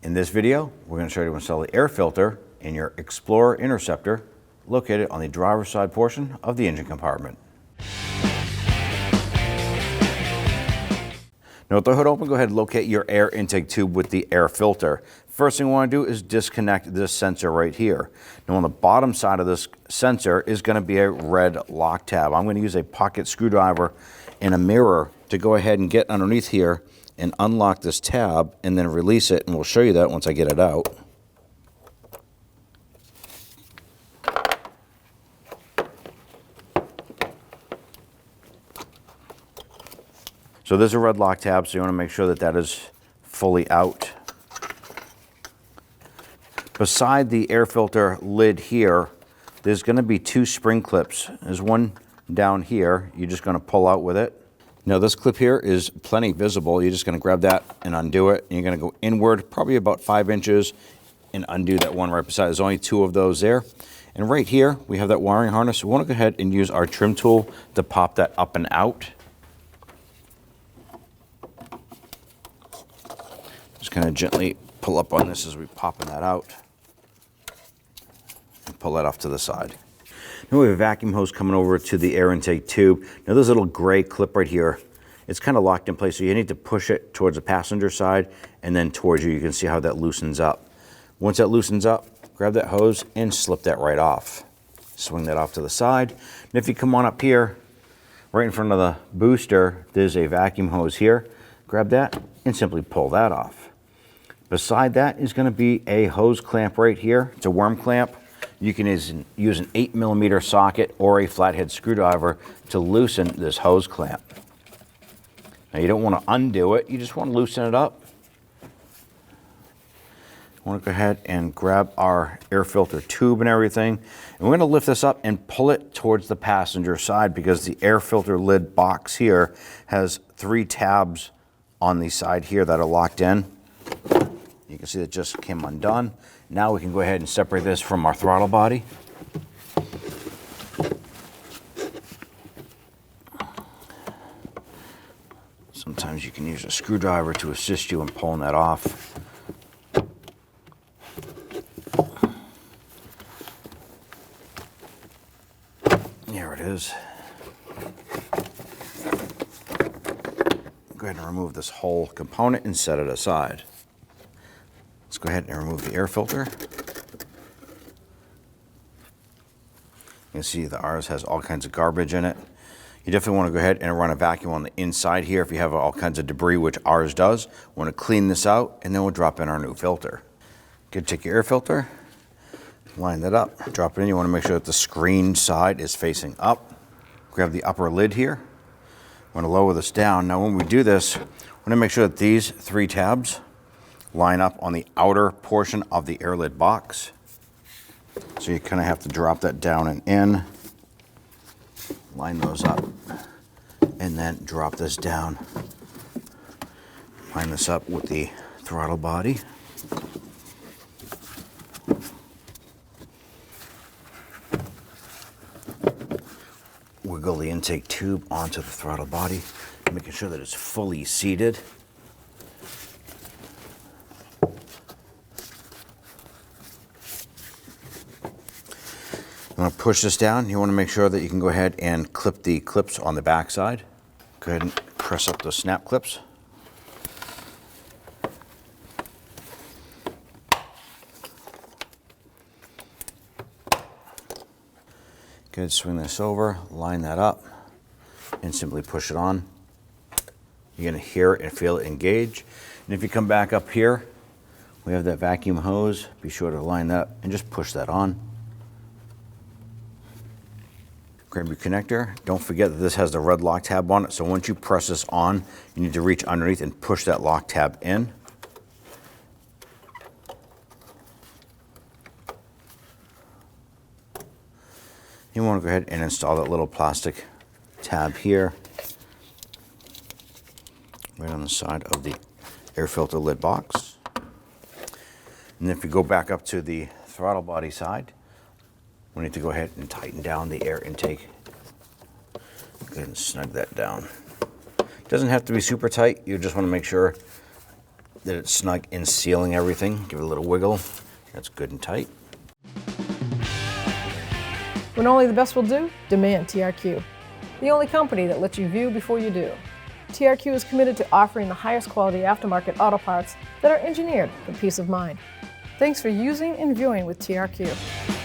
In this video, we're going to show you how to install the air filter in your Explorer Interceptor located on the driver's side portion of the engine compartment. Now with the hood open, go ahead and locate your air intake tube with the air filter. First thing we want to do is disconnect this sensor right here. Now on the bottom side of this sensor is going to be a red lock tab. I'm going to use a pocket screwdriver and a mirror to go ahead and get underneath here and unlock this tab and then release it, and we'll show you that once I get it out. So there's a red lock tab, so you want to make sure that that is fully out. Beside the air filter lid here, there's going to be two spring clips. There's one down here. You're just going to pull out with it. Now this clip here is plenty visible. You're just going to grab that and undo it. And you're going to go inward, probably about 5 inches, and undo that one right beside. There's only two of those there. And right here, we have that wiring harness. We want to go ahead and use our trim tool to pop that up and out. Just kind of gently pull up on this as we popping that out. And pull that off to the side. Now we have a vacuum hose coming over to the air intake tube. Now there's a little gray clip right here. It's kind of locked in place, so you need to push it towards the passenger side and then towards you. You can see how that loosens up. Once that loosens up, grab that hose and slip that right off. Swing that off to the side. And if you come on up here, right in front of the booster, there's a vacuum hose here. Grab that and simply pull that off. Beside that is going to be a hose clamp right here. It's a worm clamp. You can use an 8mm socket or a flathead screwdriver to loosen this hose clamp. Now you don't want to undo it, you just want to loosen it up. I want to go ahead and grab our air filter tube and everything. And we're going to lift this up and pull it towards the passenger side because the air filter lid box here has 3 tabs on the side here that are locked in. You can see that just came undone. Now we can go ahead and separate this from our throttle body. Sometimes you can use a screwdriver to assist you in pulling that off. There it is. Go ahead and remove this whole component and set it aside. Let's go ahead and remove the air filter. You can see the ours has all kinds of garbage in it. You definitely want to go ahead and run a vacuum on the inside here if you have all kinds of debris, which ours does. We want to clean this out, and then we'll drop in our new filter. Good, take your air filter, line that up, drop it in. You want to make sure that the screen side is facing up. Grab the upper lid here. Want to lower this down. Now when we do this, we want to make sure that these 3 tabs line up on the outer portion of the air lid box. So you kind of have to drop that down and in, line those up, and then drop this down. Line this up with the throttle body. Wiggle the intake tube onto the throttle body, making sure that it's fully seated. You want to push this down. You want to make sure that you can go ahead and clip the clips on the back side. Go ahead and press up those snap clips. Good, swing this over, line that up, and simply push it on. You're going to hear it and feel it engage. And if you come back up here, we have that vacuum hose. Be sure to line that and just push that on. Grab your connector. Don't forget that this has the red lock tab on it, so once you press this on, you need to reach underneath and push that lock tab in. You want to go ahead and install that little plastic tab here, right on the side of the air filter lid box. And if you go back up to the throttle body side, we need to go ahead and tighten down the air intake. Go ahead and snug that down. It doesn't have to be super tight. You just want to make sure that it's snug in sealing everything. Give it a little wiggle. That's good and tight. When only the best will do, demand TRQ. The only company that lets you view before you do. TRQ is committed to offering the highest quality aftermarket auto parts that are engineered for peace of mind. Thanks for using and viewing with TRQ.